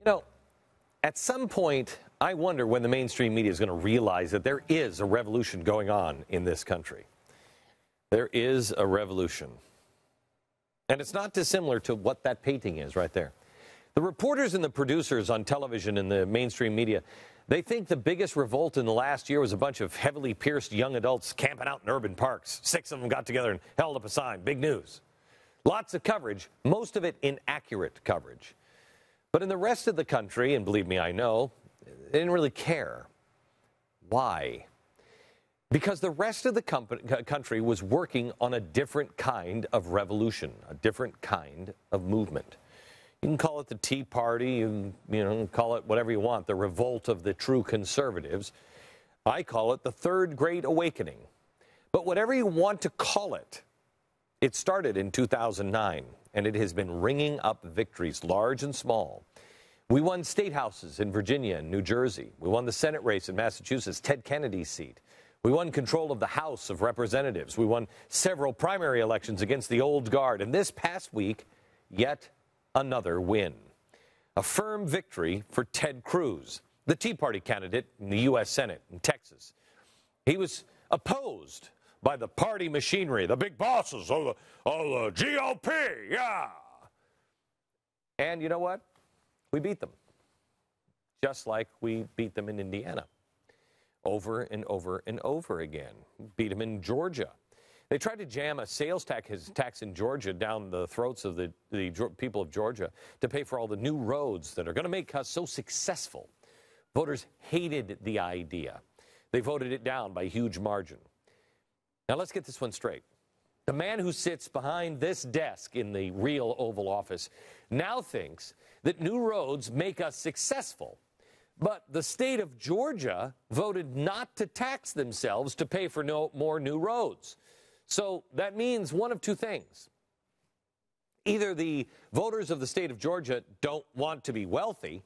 You know, at some point, I wonder when the mainstream media is going to realize that there is a revolution going on in this country. There is a revolution. And it's not dissimilar to what that painting is right there. The reporters and the producers on television and the mainstream media, they think the biggest revolt in the last year was a bunch of heavily pierced young adults camping out in urban parks. 6 of them got together and held up a sign. Big news. Lots of coverage, most of it inaccurate coverage. But in the rest of the country, and believe me, I know, they didn't really care. Why? Because the rest of the country was working on a different kind of revolution, a different kind of movement. You can call it the Tea Party, you call it whatever you want, the revolt of the true conservatives. I call it the Third Great Awakening. But whatever you want to call it, it started in 2009, and it has been ringing up victories, large and small. We won state houses in Virginia and New Jersey. We won the Senate race in Massachusetts, Ted Kennedy's seat. We won control of the House of Representatives. We won several primary elections against the old guard. And this past week, yet another win. A firm victory for Ted Cruz, the Tea Party candidate in the U.S. Senate in Texas. He was opposed by the party machinery, the big bosses of the GOP, yeah. And you know what? We beat them. Just like we beat them in Indiana. Over and over and over again. Beat them in Georgia. They tried to jam a sales tax in Georgia down the throats of the people of Georgia to pay for all the new roads that are going to make us so successful. Voters hated the idea. They voted it down by a huge margin. Now let's get this one straight. The man who sits behind this desk in the real Oval Office now thinks that new roads make us successful. But the state of Georgia voted not to tax themselves to pay for no more new roads. So that means one of two things. Either the voters of the state of Georgia don't want to be wealthy,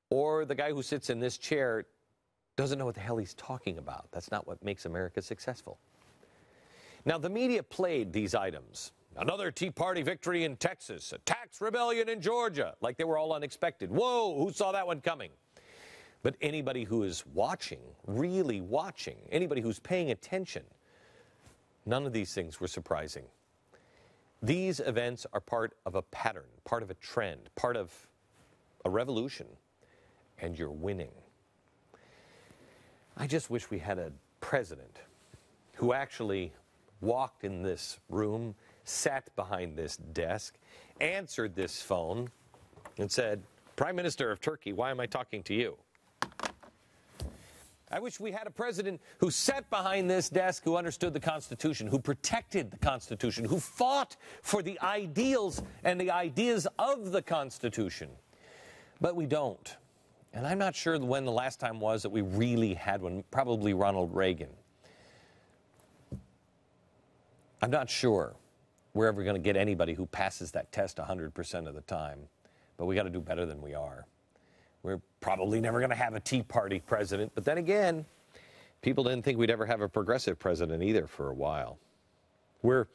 or the guy who sits in this chair doesn't know what the hell he's talking about. That's not what makes America successful. Now, the media played these items. Another Tea Party victory in Texas, a tax rebellion in Georgia, like they were all unexpected. Whoa, who saw that one coming? But anybody who is watching, really watching, anybody who's paying attention, none of these things were surprising. These events are part of a pattern, part of a trend, part of a revolution, and you're winning. I just wish we had a president who actually walked in this room, sat behind this desk, answered this phone, and said, "Prime Minister of Turkey, why am I talking to you?" I wish we had a president who sat behind this desk, who understood the Constitution, who protected the Constitution, who fought for the ideals and the ideas of the Constitution. But we don't. And I'm not sure when the last time was that we really had one, probably Ronald Reagan. I'm not sure we're ever going to get anybody who passes that test 100% of the time, but we got to do better than we are. We're probably never going to have a Tea Party president, but then again, people didn't think we'd ever have a progressive president either for a while. We're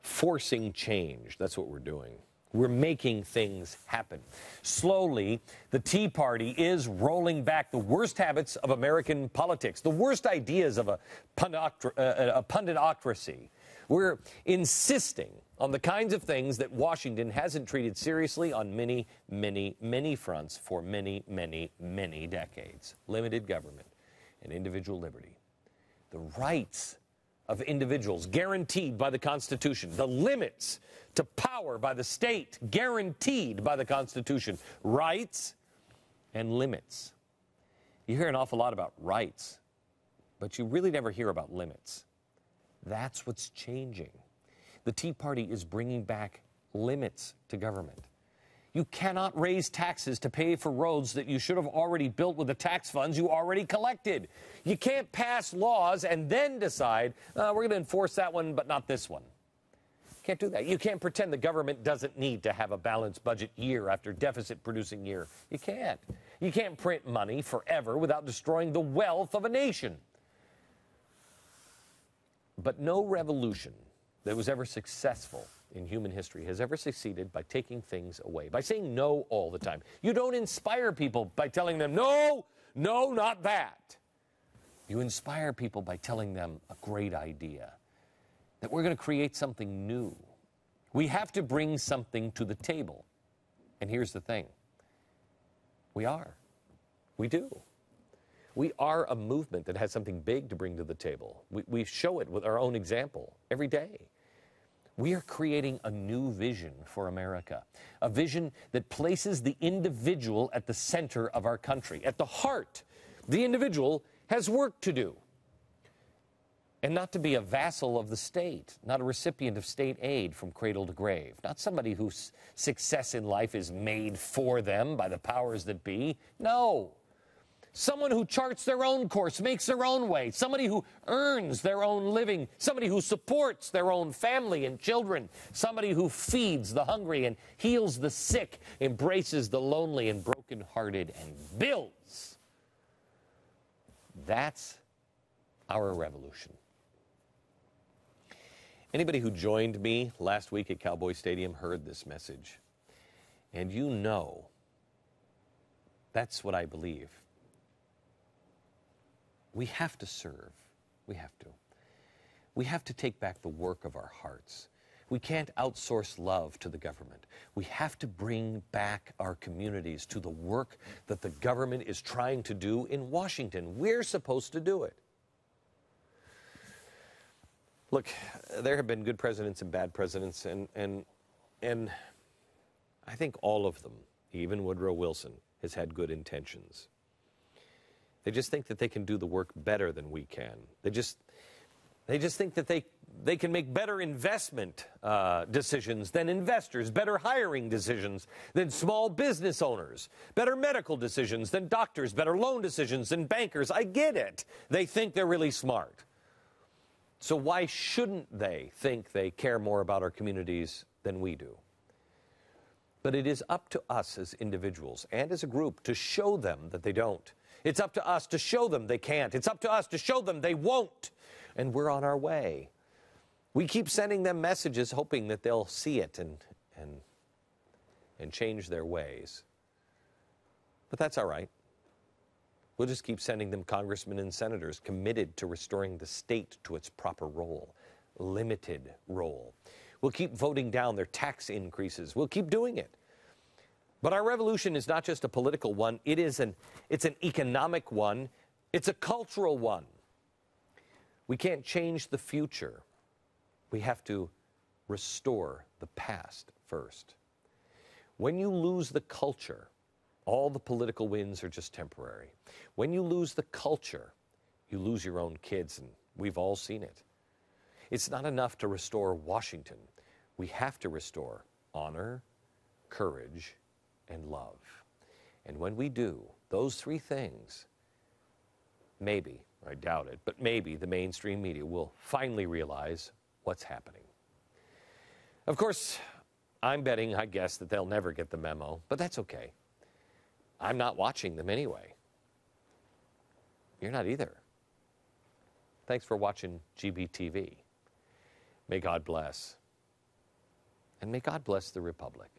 forcing change. That's what we're doing. We're making things happen. Slowly, the Tea Party is rolling back the worst habits of American politics, the worst ideas of a punditocracy. We're insisting on the kinds of things that Washington hasn't treated seriously on many, many, many fronts for many, many, many decades. Limited government and individual liberty. The rights of individuals guaranteed by the Constitution. The limits to power by the state guaranteed by the Constitution. Rights and limits. You hear an awful lot about rights, but you really never hear about limits. That's what's changing. The Tea Party is bringing back limits to government. You cannot raise taxes to pay for roads that you should have already built with the tax funds you already collected. You can't pass laws and then decide, we're going to enforce that one, but not this one. Can't do that. You can't pretend the government doesn't need to have a balanced budget year after deficit-producing year. You can't. You can't print money forever without destroying the wealth of a nation. But no revolution that was ever successful in human history has ever succeeded by taking things away, by saying no all the time. You don't inspire people by telling them, no, no, not that. You inspire people by telling them a great idea, that we're going to create something new. We have to bring something to the table. And here's the thing. We are. We do. We are a movement that has something big to bring to the table. We show it with our own example every day. We are creating a new vision for America, a vision that places the individual at the center of our country, at the heart. The individual has work to do, and not to be a vassal of the state, not a recipient of state aid from cradle to grave, not somebody whose success in life is made for them by the powers that be. No. Someone who charts their own course, makes their own way, somebody who earns their own living, somebody who supports their own family and children, somebody who feeds the hungry and heals the sick, embraces the lonely and brokenhearted, and builds. That's our revolution. Anybody who joined me last week at Cowboy Stadium heard this message. And you know, that's what I believe. We have to serve. We have to. We have to take back the work of our hearts. We can't outsource love to the government. We have to bring back our communities to the work that the government is trying to do in Washington. We're supposed to do it. Look, there have been good presidents and bad presidents, and I think all of them, even Woodrow Wilson, has had good intentions. They just think that they can do the work better than we can. They just think that they can make better investment decisions than investors, better hiring decisions than small business owners, better medical decisions than doctors, better loan decisions than bankers. I get it. They think they're really smart. So why shouldn't they think they care more about our communities than we do? But it is up to us as individuals and as a group to show them that they don't. It's up to us to show them they can't. It's up to us to show them they won't. And we're on our way. We keep sending them messages hoping that they'll see it and change their ways. But that's all right. We'll just keep sending them congressmen and senators committed to restoring the state to its proper role, limited role. We'll keep voting down their tax increases. We'll keep doing it. But our revolution is not just a political one. It's an economic one. It's a cultural one. We can't change the future. We have to restore the past first. When you lose the culture, all the political wins are just temporary. When you lose the culture, you lose your own kids, and we've all seen it. It's not enough to restore Washington. We have to restore honor, courage, and love. And when we do those three things, maybe, I doubt it, but maybe the mainstream media will finally realize what's happening. Of course, I'm betting, I guess, that they'll never get the memo, but that's okay. I'm not watching them anyway. You're not either. Thanks for watching GBTV. May God bless. And may God bless the Republic.